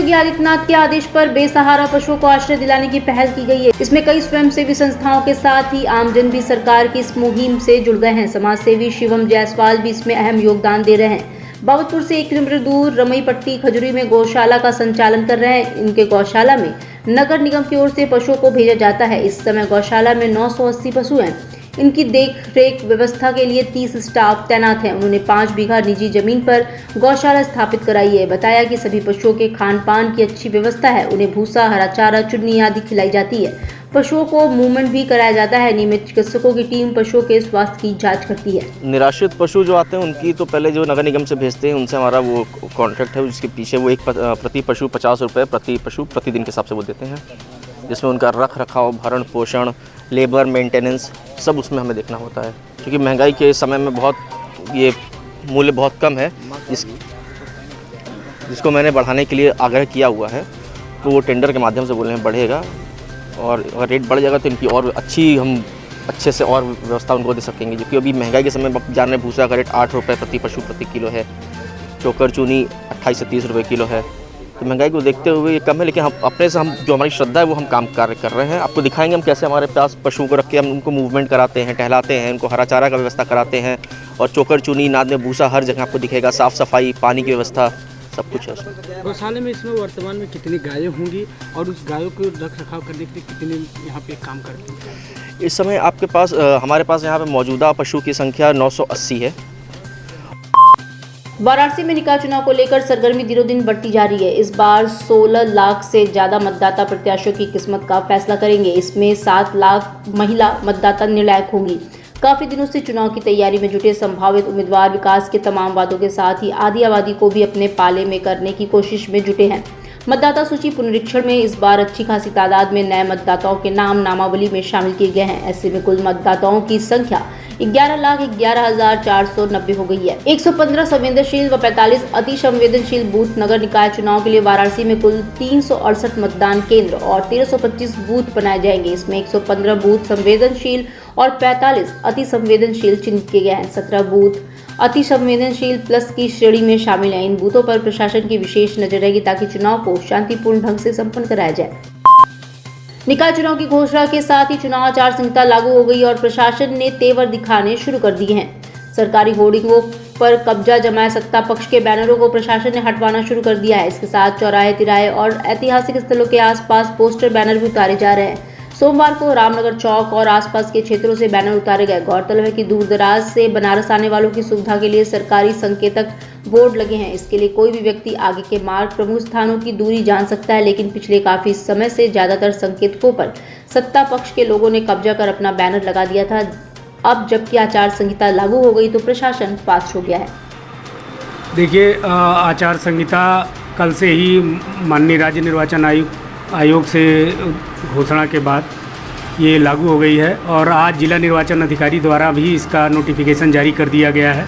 योगी आदित्यनाथ के आदेश पर बेसहारा पशुओं को आश्रय दिलाने की पहल की गई है। इसमें कई स्वयंसेवी संस्थाओं के साथ ही आमजन भी सरकार की इस मुहिम से जुड़ गए हैं। समाज सेवी शिवम जायसवाल भी इसमें अहम योगदान दे रहे हैं। बाबतपुर से 1 किलोमीटर दूर रमईपट्टी खजुरी में गौशाला का संचालन कर रहे हैं। इनके गौशाला में नगर निगम की ओर से पशुओं को भेजा जाता है। इस समय गौशाला में 980 पशु हैं। इनकी देख रेख व्यवस्था के लिए 30 स्टाफ तैनात हैं। उन्होंने 5 बीघा निजी जमीन पर गौशाला स्थापित कराई है। बताया कि सभी पशुओं के खान पान की अच्छी व्यवस्था है। उन्हें भूसा, हरा चारा, चुन्नी आदि खिलाई जाती है। पशुओं को मूवमेंट भी कराया जाता है। नियमित चिकित्सकों की टीम पशुओं के स्वास्थ्य की जांच करती है। निराश्रित पशु जो आते हैं उनकी तो पहले जो नगर निगम से भेजते हैं उनसे हमारा वो कॉन्ट्रैक्ट है, उसके पीछे वो प्रति पशु 50 रुपये प्रति पशु प्रतिदिन के हिसाब से वो देते हैं, जिसमें उनका रख रखाव, भरण पोषण, लेबर, मेंटेनेंस सब उसमें हमें देखना होता है। क्योंकि महंगाई के समय में बहुत ये मूल्य बहुत कम है, जिसको मैंने बढ़ाने के लिए आग्रह किया हुआ है। तो वो टेंडर के माध्यम से बोल रहे हैं बढ़ेगा, और अगर रेट बढ़ जाएगा तो इनकी और अच्छे से और व्यवस्था उनको दे सकेंगे। क्योंकि अभी महंगाई के समय जान रहे भूसा का रेट 8 रुपये प्रति पशु प्रति किलो है, चोकर चूनी 28 से 30 रुपये किलो है। तो महंगाई को देखते हुए ये कम है, लेकिन हम अपने से जो हमारी श्रद्धा है वो हम कार्य कर रहे हैं। आपको दिखाएंगे हम कैसे हमारे पास पशुओं को रख के हम उनको मूवमेंट कराते हैं, टहलाते हैं, उनको हरा चारा का व्यवस्था कराते हैं, और चोकर चूनी, नाद में भूसा हर जगह आपको दिखेगा, साफ़ सफाई, पानी की व्यवस्था सब कुछ है उसमें। गौशाले में इसमें वर्तमान में कितनी गायें होंगी और उस गायों को रख रखाव करने के लिए कितने यहाँ पे काम करते हैं? इस समय आपके पास हमारे पास यहाँ पे मौजूदा पशु की संख्या 980 है। वाराणसी में निकाय चुनाव को लेकर सरगर्मी दिनों दिन बढ़ती जा रही है। इस बार 16 लाख से ज्यादा मतदाता प्रत्याशियों की किस्मत का फैसला करेंगे। इसमें 7 लाख महिला मतदाता निर्णायक होंगी। काफी दिनों से चुनाव की तैयारी में जुटे संभावित उम्मीदवार विकास के तमाम वादों के साथ ही आधी आबादी को भी अपने पाले में करने की कोशिश में जुटे हैं। मतदाता सूची पुनरीक्षण में इस बार अच्छी खासी तादाद में नए मतदाताओं के नाम नामावली में शामिल किए गए हैं। ऐसे में कुल मतदाताओं की संख्या 11,11,490 हो गई है। 115 संवेदनशील व 45 अति संवेदनशील बूथ नगर निकाय चुनाव के लिए वाराणसी में कुल 368 मतदान केंद्र और 1325 बूथ बनाए जाएंगे। इसमें 115 बूथ संवेदनशील और 45 अति संवेदनशील चिन्हित किए गए हैं। 17 बूथ अति संवेदनशील प्लस की श्रेणी में शामिल हैं। इन बूथों पर प्रशासन की विशेष नजर रहेगी ताकि चुनाव को शांतिपूर्ण ढंग से संपन्न कराया जाए। निकाय चुनाव की घोषणा के साथ ही चुनाव आचार संहिता लागू हो गई और प्रशासन ने तेवर दिखाने शुरू कर दिए हैं। सरकारी होर्डिंगों पर कब्जा जमाए सत्ता पक्ष के बैनरों को प्रशासन ने हटवाना शुरू कर दिया है। इसके साथ चौराहे, तिराहे और ऐतिहासिक स्थलों के आसपास पोस्टर बैनर भी उतारे जा रहे हैं। सोमवार को रामनगर चौक और आसपास के क्षेत्रों से बैनर उतारे गए। गौरतलब है कि दूर दराज से बनारस आने वालों की सुविधा के लिए सरकारी संकेतक बोर्ड लगे हैं। इसके लिए कोई भी व्यक्ति आगे के मार्ग, प्रमुख स्थानों की दूरी जान सकता है, लेकिन पिछले काफी समय से ज्यादातर संकेतकों पर सत्ता पक्ष के लोगों ने कब्जा कर अपना बैनर लगा दिया था। अब जबकि आचार संहिता लागू हो गई तो प्रशासन फास्ट हो गया है। देखिए, आचार संहिता कल से ही माननीय राज्य निर्वाचन आयोग से घोषणा के बाद ये लागू हो गई है और आज जिला निर्वाचन अधिकारी द्वारा भी इसका नोटिफिकेशन जारी कर दिया गया है।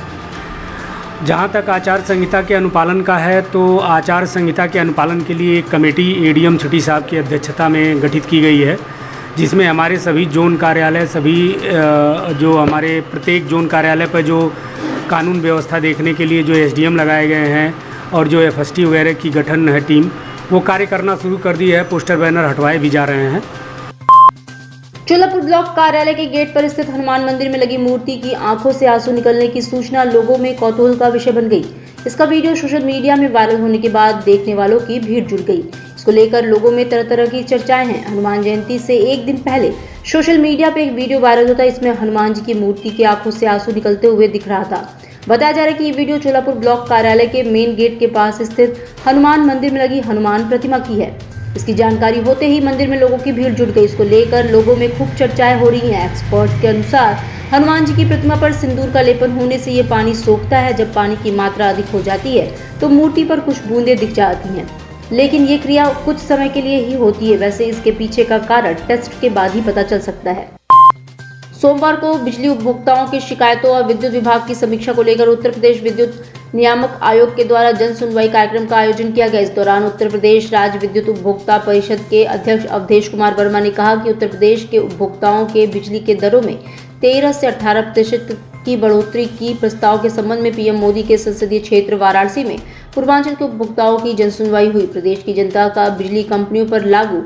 जहाँ तक आचार संहिता के अनुपालन का है तो आचार संहिता के अनुपालन के लिए एक कमेटी एडीएम छुट्टी साहब की अध्यक्षता में गठित की गई है, जिसमें हमारे सभी जोन कार्यालय, सभी जो हमारे प्रत्येक जोन कार्यालय पर जो कानून व्यवस्था देखने के लिए जो एसडीएम लगाए गए हैं और जो एफएसटी वगैरह की गठन है टीम, वो कार्य करना शुरू कर दी है। पोस्टर बैनर हटवाए भी जा रहे हैं। चोलापुर ब्लॉक कार्यालय के गेट पर स्थित हनुमान मंदिर में लगी मूर्ति की आंखों से आंसू निकलने की सूचना लोगों में कौतूहल का विषय बन गई। इसका वीडियो सोशल मीडिया में वायरल होने के बाद देखने वालों की भीड़ जुट गई। इसको लेकर लोगों में तरह तरह की चर्चाएं हैं। हनुमान जयंती से एक दिन पहले सोशल मीडिया पे एक वीडियो वायरल होता है। इसमें हनुमान जी की मूर्ति की आंखों से आंसू निकलते हुए दिख रहा था। बताया जा रहा है कि ये वीडियो चोलापुर ब्लॉक कार्यालय के मेन गेट के पास स्थित हनुमान मंदिर में लगी हनुमान प्रतिमा की है। इसकी जानकारी होते ही मंदिर में लोगों की भीड़ जुट गई। इसको लेकर लोगों में खूब चर्चाएं हो रही हैं। एक्सपर्ट्स के अनुसार हनुमान जी की प्रतिमा पर सिंदूर का लेपन होने से ये पानी सोखता है। जब पानी की मात्रा अधिक हो जाती है तो मूर्ति पर कुछ बूंदें दिख जाती हैं, लेकिन ये क्रिया कुछ समय के लिए ही होती है। वैसे इसके पीछे का कारण टेस्ट के बाद ही पता चल सकता है। सोमवार को बिजली उपभोक्ताओं की शिकायतों और विद्युत विभाग की समीक्षा को लेकर उत्तर प्रदेश विद्युत नियामक आयोग के द्वारा जन सुनवाई कार्यक्रम का आयोजन किया गया। इस दौरान उत्तर प्रदेश राज्य विद्युत उपभोक्ता परिषद के अध्यक्ष अवधेश कुमार वर्मा ने कहा कि उत्तर प्रदेश के उपभोक्ताओं के बिजली के दरों में 13 से 18% की बढ़ोतरी की प्रस्ताव के संबंध में पीएम मोदी के संसदीय क्षेत्र वाराणसी में पूर्वांचल के उपभोक्ताओं की जनसुनवाई हुई। प्रदेश की जनता का बिजली कंपनियों पर लागू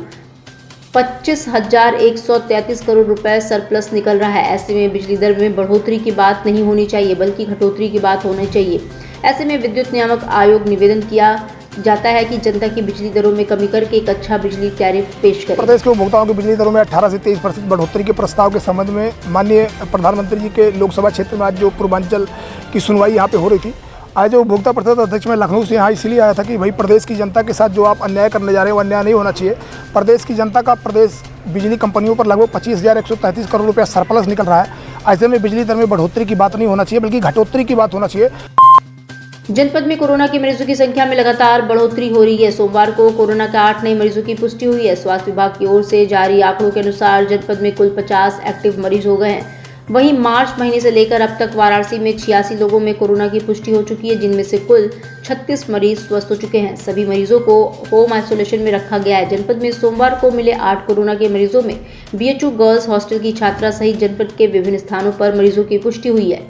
25,133 करोड़ रुपए सरप्लस निकल रहा है। ऐसे में बिजली दर में बढ़ोतरी की बात नहीं होनी चाहिए बल्कि घटोतरी की बात होनी चाहिए। ऐसे में विद्युत नियामक आयोग निवेदन किया जाता है कि जनता की बिजली दरों में कमी करके एक अच्छा बिजली टैरिफ पेश करे। प्रदेश के उपभोक्ताओं की बिजली दरों में 18 से 23% बढ़ोतरी के प्रस्ताव के संबंध में माननीय प्रधानमंत्री जी के लोकसभा क्षेत्र में आज जो पूर्वांचल की सुनवाई यहाँ पे हो रही थी। आज जो उपभोक्ता परिषद अध्यक्ष मैं लखनऊ से यहाँ इसलिए आया था कि भाई प्रदेश की जनता के साथ जो आप अन्याय करने जा रहे हो अन्याय नहीं होना चाहिए। प्रदेश की जनता का प्रदेश बिजली कंपनियों पर लगभग 25,133 करोड़ रुपया सरप्लस निकल रहा है। ऐसे में बिजली दर में बढ़ोतरी की बात नहीं होना चाहिए बल्कि घटोतरी की बात होना चाहिए। जनपद में कोरोना के मरीजों की संख्या में लगातार बढ़ोतरी हो रही है। सोमवार को कोरोना के 8 नए मरीजों की पुष्टि हुई है। स्वास्थ्य विभाग की ओर से जारी आंकड़ों के अनुसार जनपद में कुल 50 एक्टिव मरीज हो गए हैं। वहीं मार्च महीने से लेकर अब तक वाराणसी में 86 लोगों में कोरोना की पुष्टि हो चुकी है, जिनमें से कुल 36 मरीज स्वस्थ हो चुके हैं। सभी मरीजों को होम आइसोलेशन में रखा गया है। जनपद में सोमवार को मिले 8 कोरोना के मरीजों में BHU गर्ल्स हॉस्टल की छात्रा सहित जनपद के विभिन्न स्थानों पर मरीजों की पुष्टि हुई है।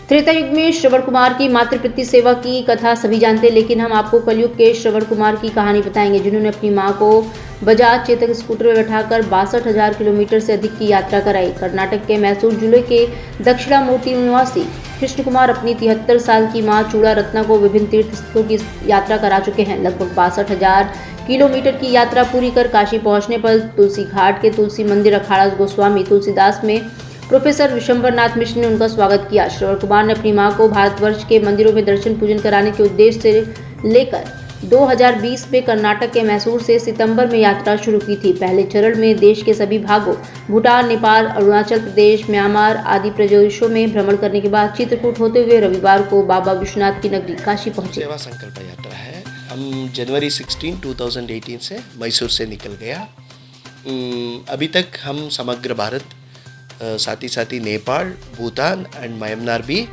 त्रेता युग में श्रवण कुमार की मातृप्रति सेवा की कथा सभी जानते हैं, लेकिन हम आपको कलयुग के श्रवण कुमार की कहानी बताएंगे, जिन्होंने अपनी मां को बजाज चेतक स्कूटर में बैठाकर 62,000 किलोमीटर से अधिक की यात्रा कराई। कर्नाटक के मैसूर जिले के दक्षिणामूर्ति निवासी कृष्ण कुमार अपनी 73 साल की मां चूड़ा रत्ना को विभिन्न तीर्थ स्थलों की यात्रा करा चुके हैं। लगभग 62,000 किलोमीटर की यात्रा पूरी कर काशी पहुंचने पर तुलसी घाट के तुलसी मंदिर अखाड़ा गोस्वामी तुलसीदास में प्रोफेसर विशंबर नाथ मिश्र ने उनका स्वागत किया। श्रवण कुमार ने अपनी मां को भारतवर्ष के मंदिरों में दर्शन पूजन कराने के उद्देश्य से लेकर 2020 में कर्नाटक के मैसूर से सितंबर में यात्रा शुरू की थी। पहले चरण में देश के सभी भागों भूटान, नेपाल, अरुणाचल प्रदेश, म्यांमार आदि प्रदेशों में भ्रमण करने के बाद चित्रकूट होते हुए रविवार को बाबा विश्वनाथ की नगरी काशी पहुंचे। सेवा संकल्प यात्रा है। हम जनवरी 16, 2018 से मैसूर से निकल गया। अभी तक हम समग्र भारत साथ ही नेपाल, भूटान एंड म्यांमार भी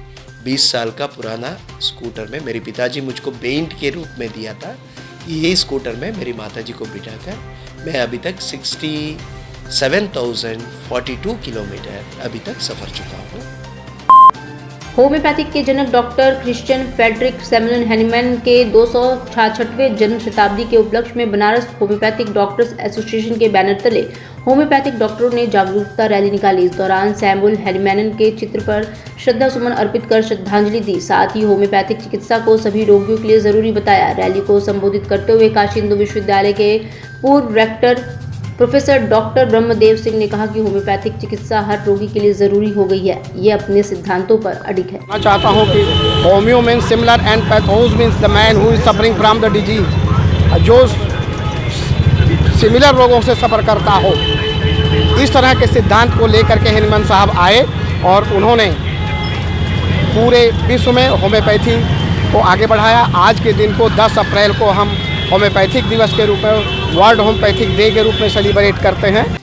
20 साल का पुराना स्कूटर में मेरे पिताजी मुझको बेंट के रूप में दिया था। ये स्कूटर में मेरी माताजी को बिठाकर मैं अभी तक 67,042 किलोमीटर अभी तक सफ़र चुका हूँ। होम्योपैथिक के जनक doctor Christian Frederick Samuel Hahnemann के 266वें जन्म शताब्दी के उपलक्ष्य में बनारस होम्योपैथिक डॉक्टर्स एसोसिएशन के बैनर तले होम्योपैथिक डॉक्टरों ने जागरूकता रैली निकाली। इस दौरान सैमुअल हैनीमैन के चित्र पर श्रद्धा सुमन अर्पित कर श्रद्धांजलि दी। साथ ही होम्योपैथिक चिकित्सा को सभी रोगियों के लिए जरूरी बताया। रैली को संबोधित करते हुए काशी हिंदू विश्वविद्यालय के पूर्व rector professor doctor Brahmadev Singh ने कहा कि होम्योपैथिक चिकित्सा हर रोगी के लिए जरूरी हो गई है। ये अपने सिद्धांतों पर अडिग है। मैं चाहता हूँ कि homeo means similar and pathos means the man who is suffering from the disease, जो सिमिलर रोगों से सफ़र करता हो। इस तरह के सिद्धांत को लेकर के हैनीमैन साहब आए और उन्होंने पूरे विश्व में होम्योपैथी को आगे बढ़ाया। आज के दिन को 10 अप्रैल को हम होम्योपैथिक दिवस के रूप में, वर्ल्ड होम्योपैथिक डे के रूप में सेलिब्रेट करते हैं।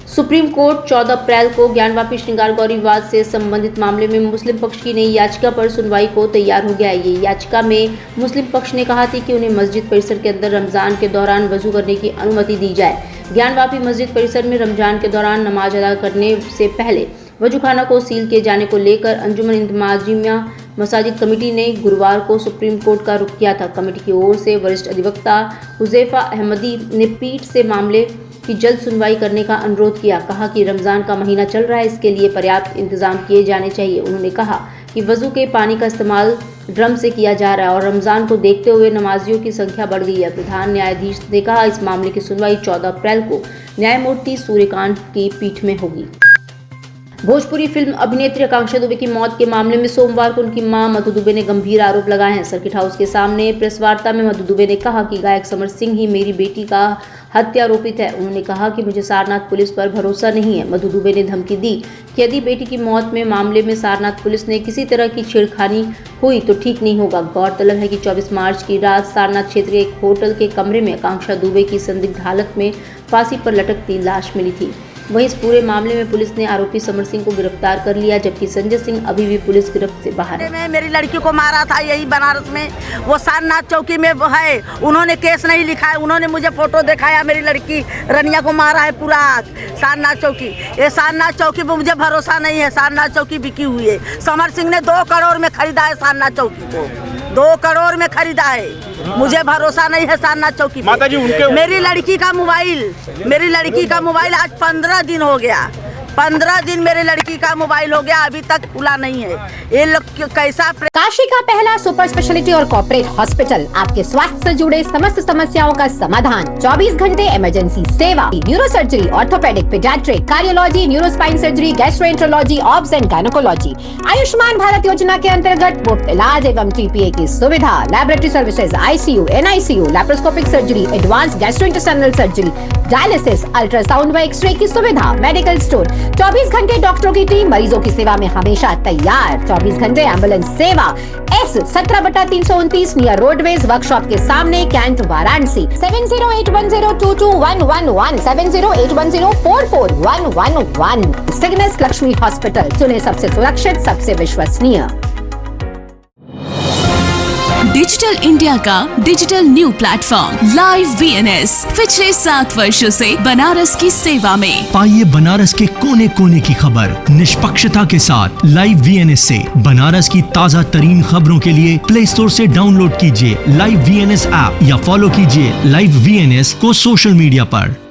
सुप्रीम कोर्ट 14 अप्रैल को ज्ञानवापी श्रृंगार गौरी विवाद से संबंधित मामले में मुस्लिम पक्ष की नई याचिका पर सुनवाई को तैयार हो गया है। ये याचिका में मुस्लिम पक्ष ने कहा था कि उन्हें मस्जिद परिसर के अंदर रमजान के दौरान वजू करने की अनुमति दी जाए। ज्ञानवापी मस्जिद परिसर में रमजान के दौरान नमाज अदा करने से पहले वजूखाना को सील किए जाने को लेकर अंजुमन इंतजामिया मसाजिद कमेटी ने गुरुवार को सुप्रीम कोर्ट का रुख किया था। कमेटी की ओर से वरिष्ठ अधिवक्ता हुजैफा अहमदी ने पीठ से मामले की जल्द सुनवाई करने का अनुरोध किया। कहा कि रमजान का महीना चल रहा है, इसके लिए पर्याप्त इंतजाम किए जाने चाहिए। उन्होंने कहा कि वजू के पानी का इस्तेमाल ड्रम से किया जा रहा है और रमजान को देखते हुए नमाजियों की संख्या बढ़ गई है। प्रधान न्यायाधीश ने कहा इस मामले की सुनवाई 14 अप्रैल को न्यायमूर्ति सूर्यकांत की पीठ में होगी। भोजपुरी फिल्म अभिनेत्री आकांक्षा दुबे की मौत के मामले में सोमवार को उनकी मां मधु दुबे ने गंभीर आरोप लगाए हैं। सर्किट हाउस के सामने प्रेस वार्ता में मधु दुबे ने कहा कि गायक समर सिंह ही मेरी बेटी का हत्या आरोपित है। उन्होंने कहा कि मुझे सारनाथ पुलिस पर भरोसा नहीं है। मधु दुबे ने धमकी दी कि यदि बेटी की मौत में मामले में सारनाथ पुलिस ने किसी तरह की छेड़खानी हुई तो ठीक नहीं होगा। गौरतलब है कि 24 मार्च की रात सारनाथ क्षेत्र के एक होटल के कमरे में आकांक्षा दुबे की संदिग्ध हालत में फांसी पर लटकती लाश मिली थी। वहीं इस पूरे मामले में पुलिस ने आरोपी समर सिंह को गिरफ्तार कर लिया, जबकि संजय सिंह अभी भी पुलिस गिरफ्त से बाहर है। मेरी लड़की को मारा था यही बनारस में, वो सारनाथ चौकी में है। उन्होंने केस नहीं लिखा है, उन्होंने मुझे फोटो दिखाया, मेरी लड़की रनिया को मारा है पूरा सारनाथ चौकी। ये सारनाथ चौकी पर मुझे भरोसा नहीं है। सारनाथ चौकी बिकी हुई है। समर सिंह ने 2 करोड़ में खरीदा है सारनाथ चौकी को। 2 करोड़ में खरीदा है। मुझे भरोसा नहीं है सारनाथ चौकी पे। मेरी लड़की का मोबाइल आज 15 दिन हो गया। 15 दिन मेरे लड़की का मोबाइल हो गया, अभी तक खुला नहीं है। ये लोग कैसा काशी का पहला सुपर स्पेशलिटी और कॉर्पोरेट हॉस्पिटल, आपके स्वास्थ्य से जुड़े समस्त समस्याओं का समाधान। 24 घंटे इमरजेंसी सेवा, neuro surgery, orthopaedic, paediatric, cardiology, neurospine surgery, gastroenterology, obs and gynaecology. Ayushman Bharat योजना के अंतर्गत मुफ्त इलाज एवं TPA की सुविधा, laboratory services, ICU, NICU, laparoscopic surgery, advance gastrointestinal surgery, dialysis, ultrasound व एक्सरे की सुविधा, मेडिकल स्टोर, 24 घंटे डॉक्टरों की टीम मरीजों की सेवा में हमेशा तैयार। 24 घंटे एम्बुलेंस सेवा। S 17/329 नियर रोडवेज वर्कशॉप के सामने, cantt, Varanasi. 7081022111 7081044111। Cygnus Lakshmi hospital, चुने सबसे सुरक्षित, सबसे विश्वसनीय। डिजिटल इंडिया का digital new platform live VNS पिछले 7 वर्षों से बनारस की सेवा में। पाइए बनारस के कोने कोने की खबर निष्पक्षता के साथ लाइव VNS से। बनारस की ताज़ा तरीन खबरों के लिए प्ले स्टोर से डाउनलोड कीजिए लाइव VNS ऐप या फॉलो कीजिए लाइव VNS को सोशल मीडिया पर।